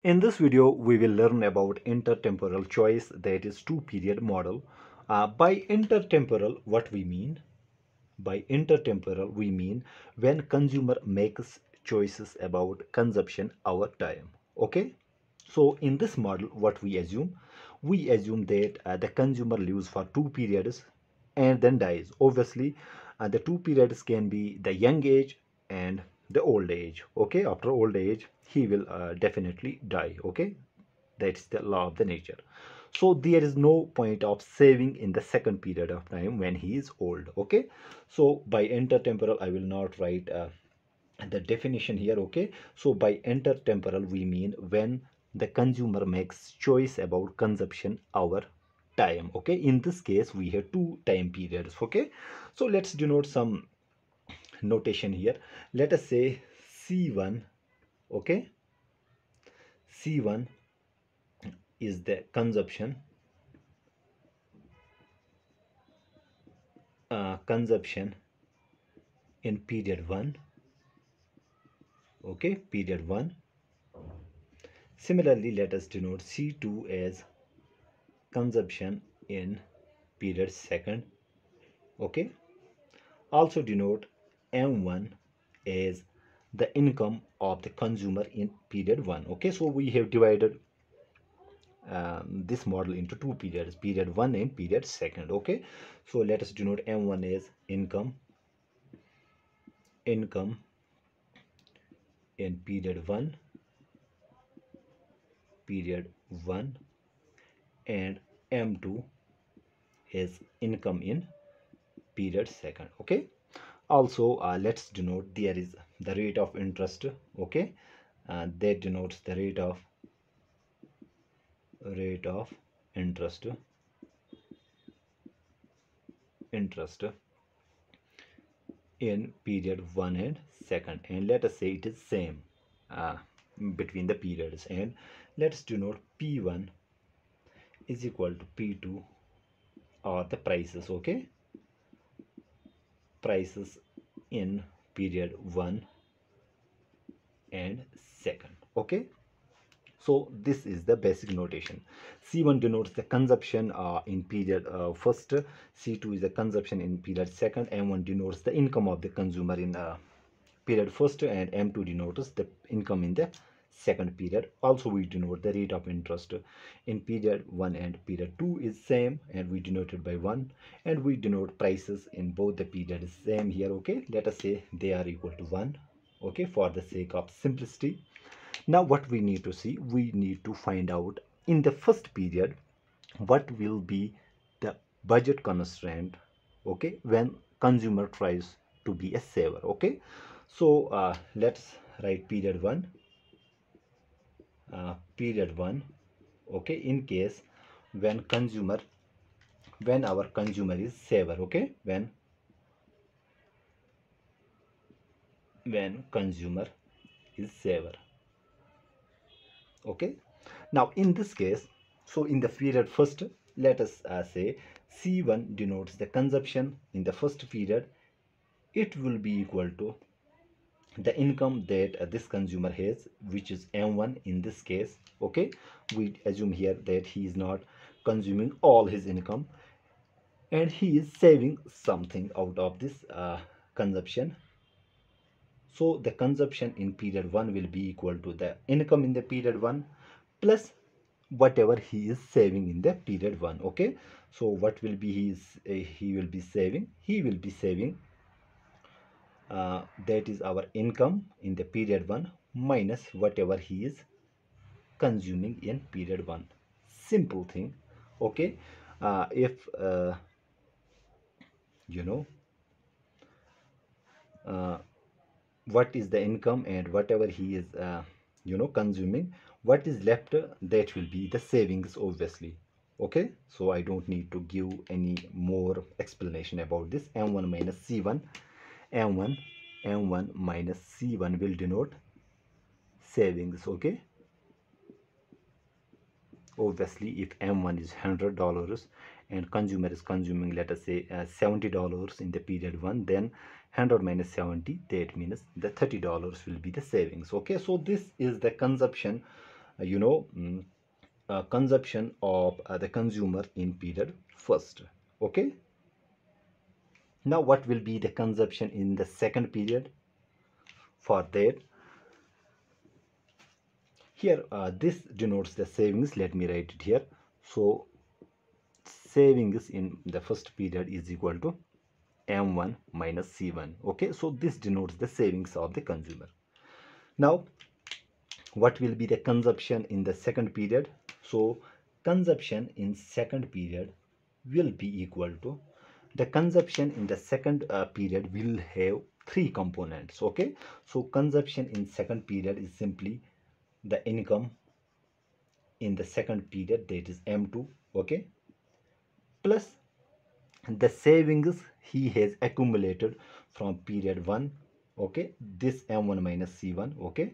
In this video, we will learn about intertemporal choice, that is two-period model. By intertemporal, what we mean? By intertemporal, we mean when consumer makes choices about consumption over time. Okay? So in this model, what we assume? We assume that the consumer lives for 2 periods and then dies. Obviously, the 2 periods can be the young age and the old age. Okay, after old age, he will definitely die. Okay, that's the law of the nature. So there is no point of saving in the second period of time when he is old. Okay, so by intertemporal, I will not write the definition here. Okay, so by intertemporal we mean when the consumer makes choice about consumption over time. Okay, in this case we have two time periods. Okay, so let's denote some notation here. Let us say c1. Okay, c1 is the consumption in period 1. Okay, period 1. Similarly, let us denote c2 as consumption in period 2nd. Okay, also denote m1 as the income of the consumer in period 1. Okay, so we have divided this model into two periods, period 1 and period 2nd. Okay, so let us denote m1 as income in period 1, and m2 is income in period 2nd. Okay, also let's denote there is the rate of interest. Okay, that denotes the rate of interest interest in period 1 and 2nd, and let us say it is same uh, between the periods, and let's denote p1 is equal to p2, or the prices. Okay, prices in period 1 and 2nd. Okay, so this is the basic notation. c1 denotes the consumption in period first, c2 is the consumption in period 2nd, m1 denotes the income of the consumer in period first, and m2 denotes the income in the second period. Also we denote the rate of interest in period 1 and period 2 is same, and we denote it by 1, and we denote prices in both the periods same here. Okay, let us say they are equal to 1. Okay, for the sake of simplicity. Now what we need to see, we need to find out in the first period what will be the budget constraint. Okay, when consumer tries to be a saver. Okay, so let's write period 1. Period 1. Okay, in case when our consumer is saver. Okay, when consumer is saver. Okay, now in this case, so in the period first, let us say c1 denotes the consumption in the first period. It will be equal to the income that this consumer has, which is m1 in this case. Okay, we assume here that he is not consuming all his income, and he is saving something out of this consumption. So the consumption in period 1 will be equal to the income in the period 1 plus whatever he is saving in the period 1. Okay, so what will be he will be saving that is our income in the period 1 minus whatever he is consuming in period 1. Simple thing. Okay, if you know uh, what is the income and whatever he is consuming, what is left, that will be the savings, obviously. Okay, so I don't need to give any more explanation about this. m1 minus c1, m1 m1 minus c1 will denote savings. Okay, obviously if m1 is $100 and consumer is consuming, let us say $70 in the period 1, then 100 minus 70, that means the $30 will be the savings. Okay, so this is the consumption you know consumption of the consumer in period first. Okay, now what will be the consumption in the second period? For that, here this denotes the savings. Let me write it here. So savings in the first period is equal to m1 minus c1. Okay, so this denotes the savings of the consumer. Now what will be the consumption in the second period? So consumption in second period will be equal to, the consumption in the second period will have three components. Okay, so consumption in second period is simply the income in the second period, that is m2. Okay, plus the savings he has accumulated from period 1. Okay, this m1 minus c1. Okay,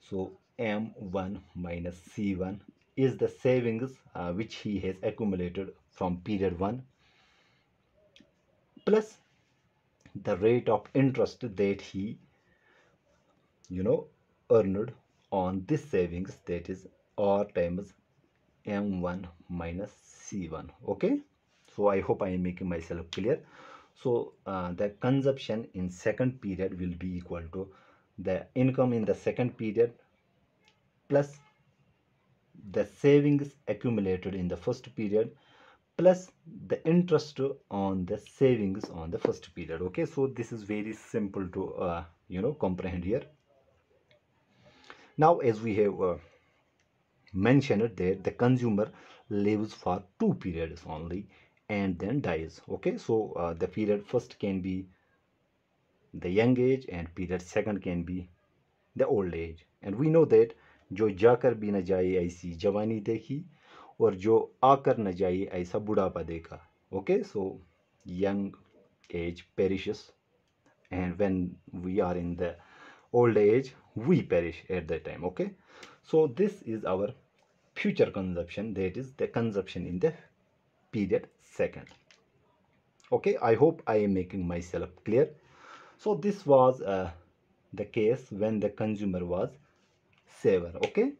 so m1 minus c1 is the savings which he has accumulated from period 1, plus the rate of interest that he earned on this savings, that is r times m1 minus c1. Okay, so I hope I am making myself clear. So the consumption in second period will be equal to the income in the second period plus the savings accumulated in the first period plus the interest on the savings on the first period. Okay, so this is very simple to comprehend here. Now as we have mentioned that the consumer lives for 2 periods only and then dies. Okay, so the period first can be the young age and period second can be the old age. And we know that जो जाकर भी न जाए ऐसी जवानी देखी और जो आकर न जाए ऐसा बुढ़ापा देखा. Okay, so young age perishes, and when we are in the old age we perish at that time. Okay, so this is our future consumption, that is the consumption in the period second. Okay, I hope I am making myself clear. So this was the case when the consumer was saver. Okay,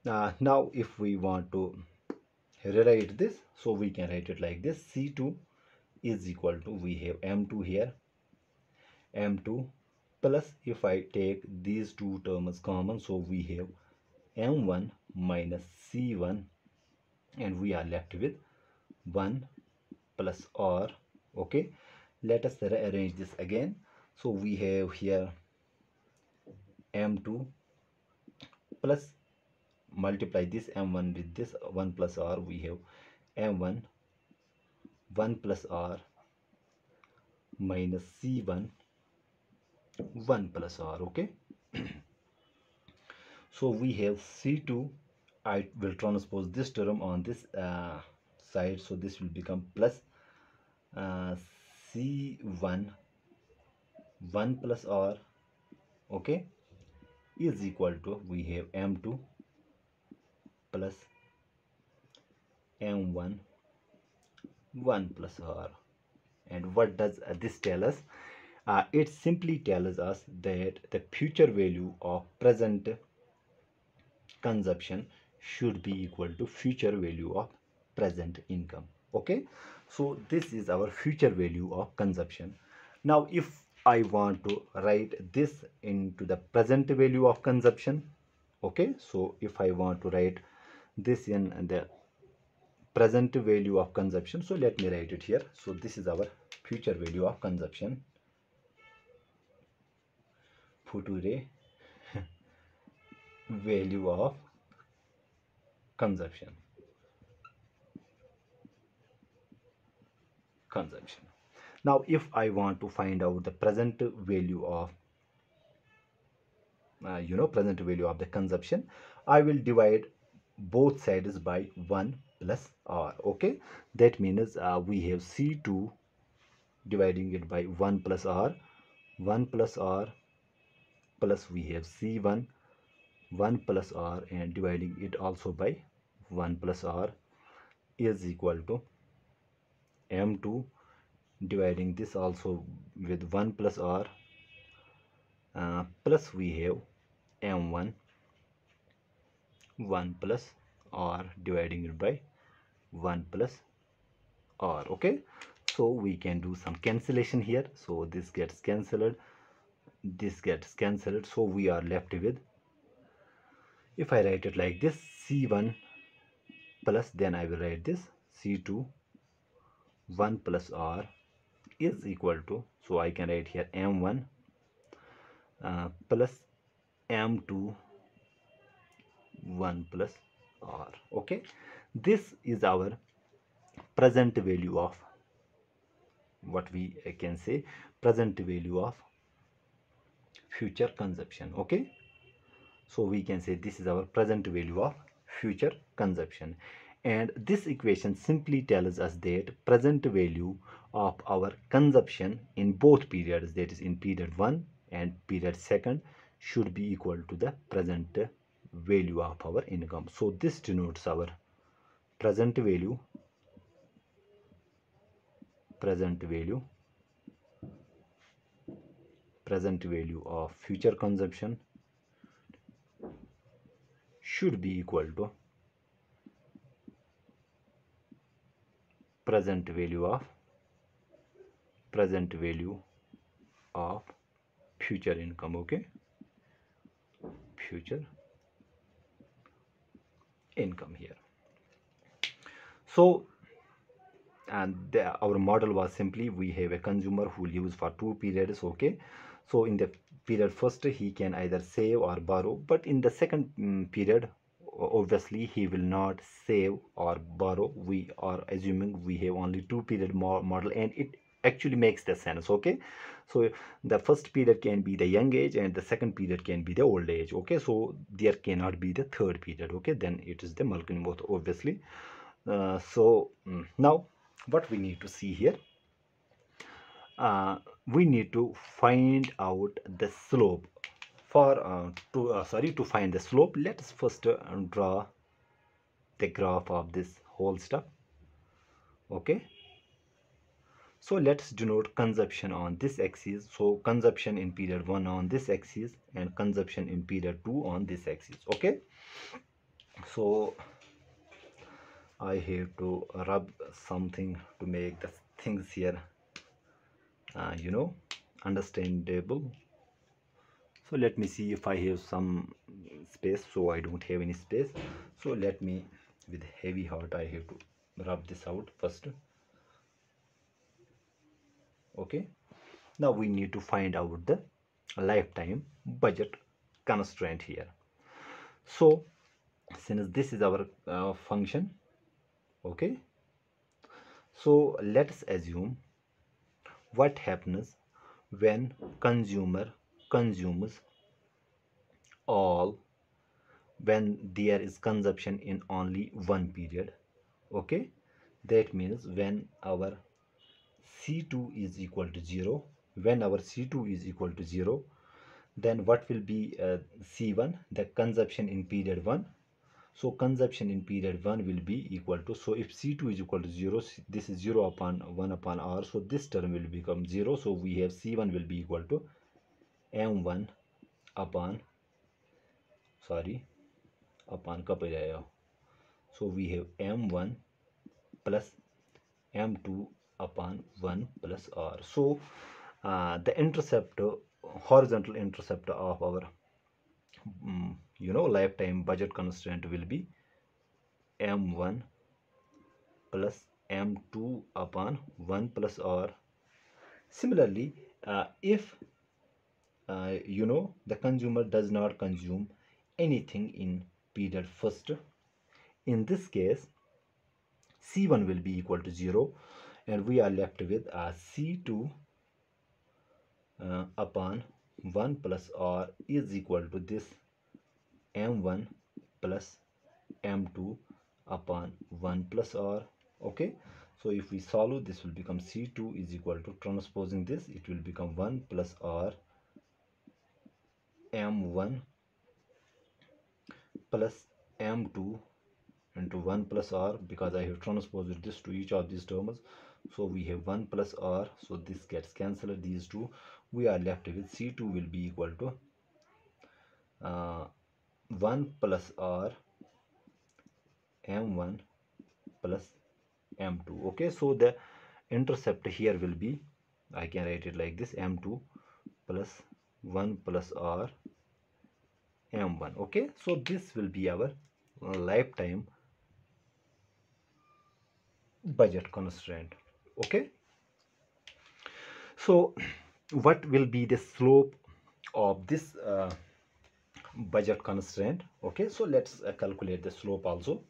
now if we want to rewrite this, so we can write it like this: c2 is equal to, we have m2 here, m2 plus, if I take these two terms common, so we have m1 minus c1, and we are left with 1 plus r. Okay, let us rearrange this again. So we have here m2 plus, multiply this m1 with this 1 plus r, we have m1 1 plus r minus c1 1 plus r. Okay, so we have c2, I will transpose this term on this side, so this will become plus c1 1 plus r. Okay, is equal to, we have m2 plus m1 1 plus r. And what does this tell us? It simply tells us that the future value of present consumption should be equal to future value of present income. Okay, so this is our future value of consumption. Now if I want to write this into the present value of consumption, okay, so if I want to write this in the present value of consumption, so let me write it here. So this is our future value of consumption, future value of consumption. Now if I want to find out the present value of present value of the consumption, I will divide both sides by 1 plus r. Okay, that means we have c2 dividing it by 1 plus r, 1 plus r, plus we have c1 1 plus r, and dividing it also by 1 plus r is equal to m2 dividing this also with 1 plus r, plus we have m1 1 plus r dividing it by 1 plus r. Okay, so we can do some cancellation here. So this gets cancelled, this gets cancelled, so we are left with, if I write it like this, c1 plus, then I will write this c2 1 plus r is equal to, so I can write here m1 plus m2 1 plus r. Okay, this is our present value of, what we can say, present value of future consumption. Okay, so we can say this is our present value of future consumption, and this equation simply tells us that present value of our consumption in both periods, that is in period 1 and period 2, should be equal to the present value of our income. So this denotes our present value, present value, present value of future consumption should be equal to present value of, present value of future income. Okay, future income here. So, and our model was simply, we have a consumer who lives for 2 periods. Okay, so in the period first he can either save or borrow, but in the second period, obviously he will not save or borrow. We are assuming we have only 2 period model, and it actually makes the sense. Okay, so the first period can be the young age and the second period can be the old age. Okay, so there cannot be the third period. Okay, then it is the Malcolm both, obviously. Now what we need to see here, we need to find out the slope. For to find the slope, let us first draw the graph of this whole stuff. Okay, so let's denote consumption on this axis. So consumption in period 1 on this axis and consumption in period 2 on this axis. Okay, so I have to rub something to make the things here understandable. So let me see if I have some space. So I don't have any space, so let me, with heavy heart, I have to rub this out first. Okay, now we need to find out the lifetime budget constraint here. So since this is our function, okay, so let's assume what happens when consumer consumes all, when there is consumption in only one period. Okay, that means when our C2 is equal to 0, when our C2 is equal to 0, then what will be C1, the consumption in period 1. So consumption in period 1 will be equal to, so if C2 is equal to 0, this is 0 upon 1 upon R, so this term will become 0. So we have C1 will be equal to M1 upon, sorry, upon kapaya. So we have M1 plus M2 upon 1 plus R. So the intercept, horizontal intercept of our lifetime budget constraint will be M1 plus M2 upon 1 plus R. Similarly, if the consumer does not consume anything in period first, in this case C1 will be equal to 0, and we are left with C2 upon 1 plus R is equal to this M1 plus M2 upon 1 plus R. Okay, so if we solve, this will become C2 is equal to, transposing this, it will become 1 plus R M1 plus M2 into 1 plus R, because I have transposed this to each of these terms. So we have 1 plus R, so this gets cancelled, these two. We are left with C2 will be equal to 1 plus R m1 plus m2. Okay, so the intercept here will be, I can write it like this, m2 plus 1 plus r m1. Okay, so this will be our lifetime budget constraint. Okay, so what will be the slope of this budget constraint? Okay, so let's calculate the slope also.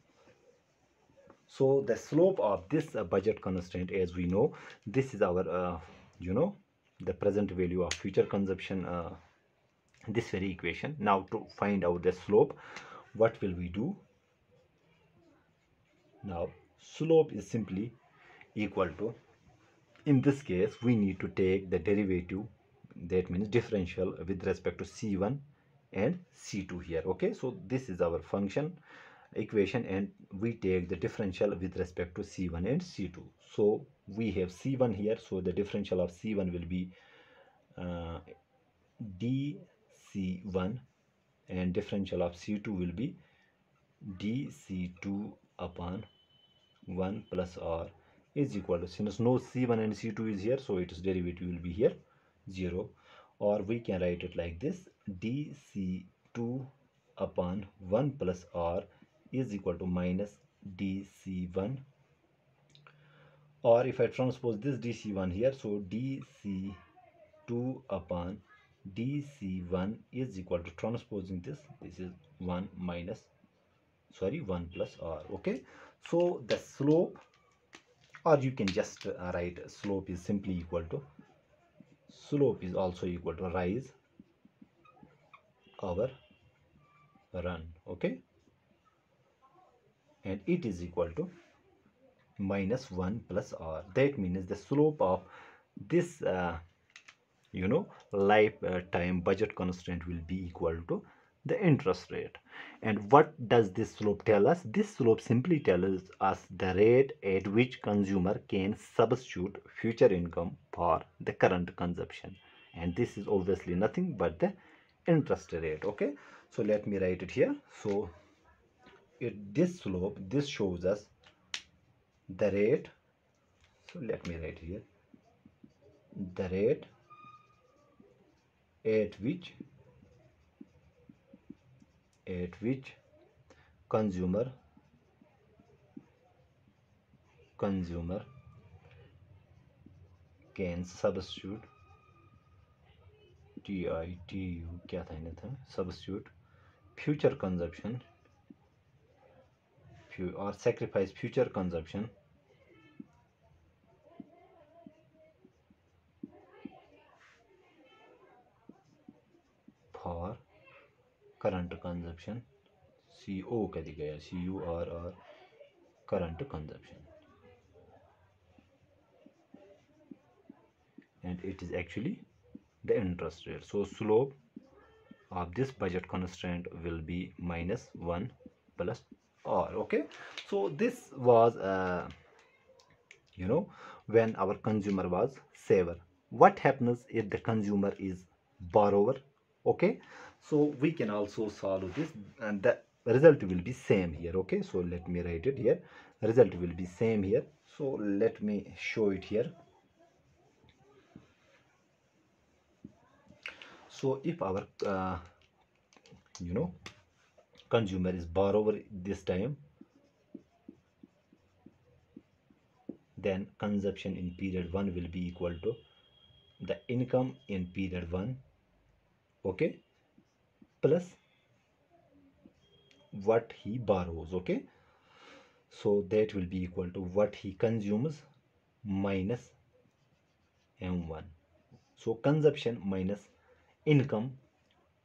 So the slope of this budget constraint, as we know, this is our you know, the present value of future consumption, this very equation. Now to find out the slope, what will we do? Now slope is simply equal to, in this case we need to take the derivative, that means differential with respect to c1 and c2 here. Okay, so this is our function equation and we take the differential with respect to c1 and c2. So we have c1 here, so the differential of c1 will be dc1 and differential of c2 will be dc2 upon 1 plus r is equal to, since no c1 and c2 is here, so its derivative will be here 0, or we can write it like this, dc2 upon 1 plus r is equal to minus dc1, or if I transpose this dc1 here, so dc2 upon dc1 is equal to, transposing this is 1 minus, sorry, 1 plus r. Okay, so the slope, or you can just write slope is simply equal to, slope is also equal to rise over run. Okay, and it is equal to minus 1 plus r. That means the slope of this you know, lifetime budget constraint will be equal to the interest rate. And what does this slope tell us? This slope simply tells us the rate at which consumer can substitute future income for the current consumption, and this is obviously nothing but the interest rate. Okay, so let me write it here. So this slope, this shows us the rate, so let me write here, the rate at which consumer can substitute TITU क्या था इन्हें था, substitute future consumption or sacrifice future consumption for current consumption, CO कह दी गया, CURR, current consumption, and it is actually the interest rate. So slope of this budget constraint will be minus 1 plus r. Okay, so this was you know, when our consumer was saver. What happens if the consumer is borrower? Okay, so we can also solve this and the result will be same here. Okay, so let me write it here, result will be same here. So let me show it here. So if our you know, consumer is borrower this time, then consumption in period 1 will be equal to the income in period 1, okay, plus what he borrows. Okay, so that will be equal to what he consumes minus m1. So consumption minus income.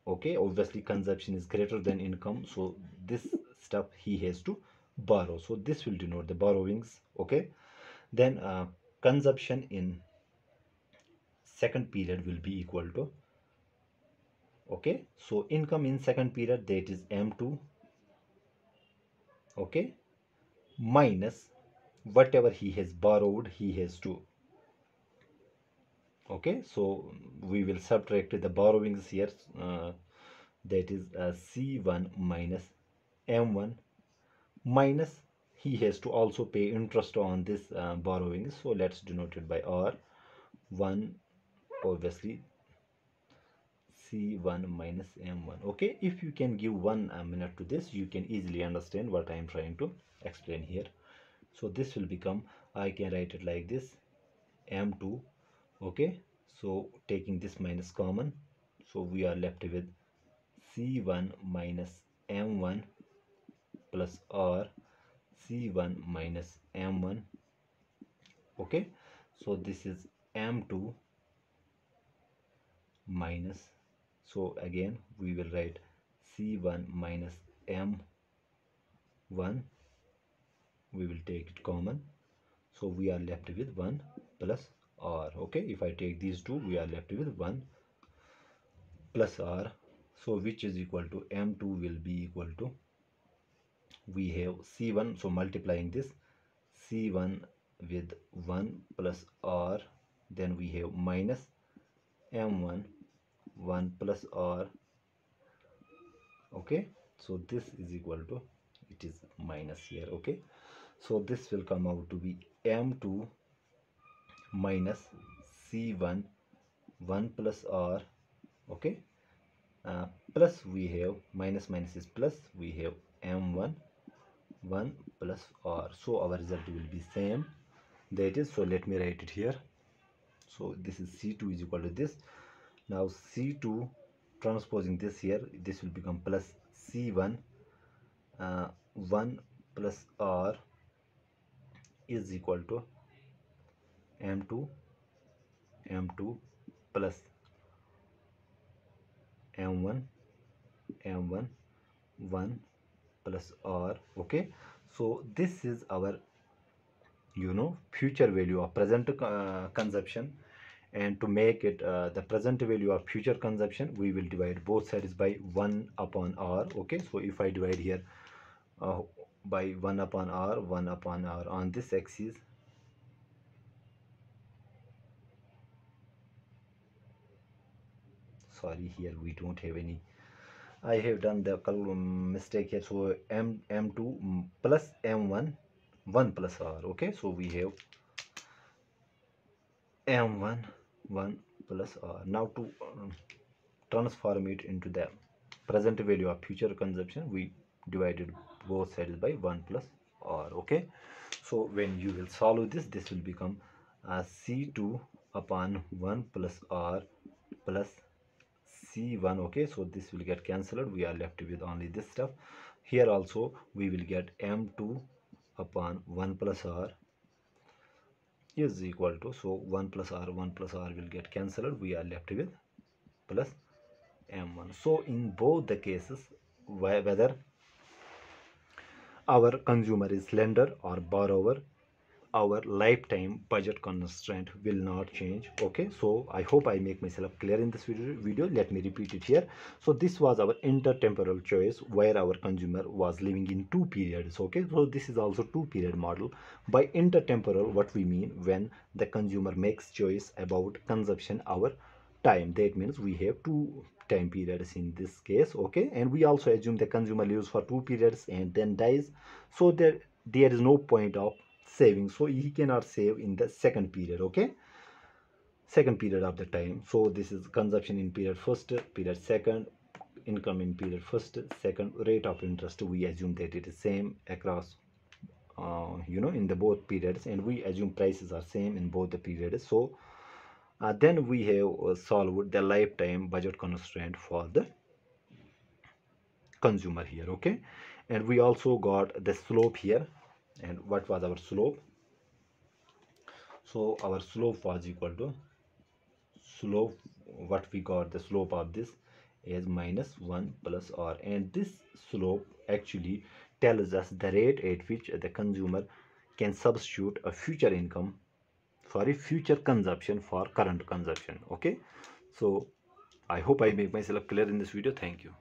Okay, obviously consumption is greater than income, so this stuff he has to borrow, so this will denote the borrowings. Okay, then consumption in second period will be equal to, okay, so income in second period, that is m2, okay, minus whatever he has borrowed, he has to, okay, so we will subtract the borrowings here, that is c1 minus m1 minus he has to also pay interest on this borrowing, so let's denote it by R1, obviously C1 minus M1. Okay, if you can give 1 minute to this, you can easily understand what I am trying to explain here. So this will become, I can write it like this, M2. Okay, so taking this minus common, so we are left with C1 minus M1 plus R C1 minus M1. Okay, so this is M2 minus, so again we will write C1 minus M1, we will take it common, so we are left with 1 plus R. Okay, if I take these two, we are left with 1 plus R, so which is equal to M2 will be equal to, we have C1, so multiplying this C1 with 1 plus R, then we have minus M1 1 plus R. Okay, so this is equal to, it is minus here. Okay, so this will come out to be M2 minus C1 1 plus R. Okay, plus we have minus minus is plus, we have M1 1 plus R, so our result will be same, that is, so let me write it here. So this is C2 is equal to this. Now C2 transposing this here, this will become plus C1 1 plus R is equal to M2 plus M1 1 plus R. Okay, so this is our future value of present consumption, and to make it the present value of future consumption, we will divide both sides by 1 upon R. Okay, so if I divide here by 1 upon R on this axis, sorry, here we don't have any, I have done the mistake here, so M2 plus M1 1 plus R. Okay, so we have M1 1 plus R. Now to transform it into the present value of future consumption, we divided both sides by 1 plus R. Okay, so when you will solve this, this will become C2 upon 1 plus R plus C1. Okay, so this will get cancelled, we are left with only this stuff. Here also we will get M2 upon 1 plus R is equal to, so 1 plus R will get cancelled, we are left with plus M1. So in both the cases, whether our consumer is lender or borrower, our lifetime budget constraint will not change. Okay, so I hope I make myself clear in this video. Let me repeat it here. So this was our intertemporal choice, where our consumer was living in 2 periods. Okay, so this is also 2-period model. By intertemporal, what we mean, when the consumer makes choice about consumption our time, that means we have 2 time periods in this case. Okay, and we also assume the consumer lives for 2 periods and then dies, so there is no point of saving, so he cannot save in the second period. Okay, second period of the time. So this is consumption in period first, period second, income in period first, second, rate of interest, we assume that it is same across in the both periods, and we assume prices are same in both the periods. So then we have solved the lifetime budget constraint for the consumer here. Okay, and we also got the slope here. And what was our slope? So our slope was equal to slope, what we got, the slope of this is minus 1 plus R, and this slope actually tells us the rate at which the consumer can substitute a future income, sorry, future consumption for current consumption. Okay, so I hope I make myself clear in this video. Thank you.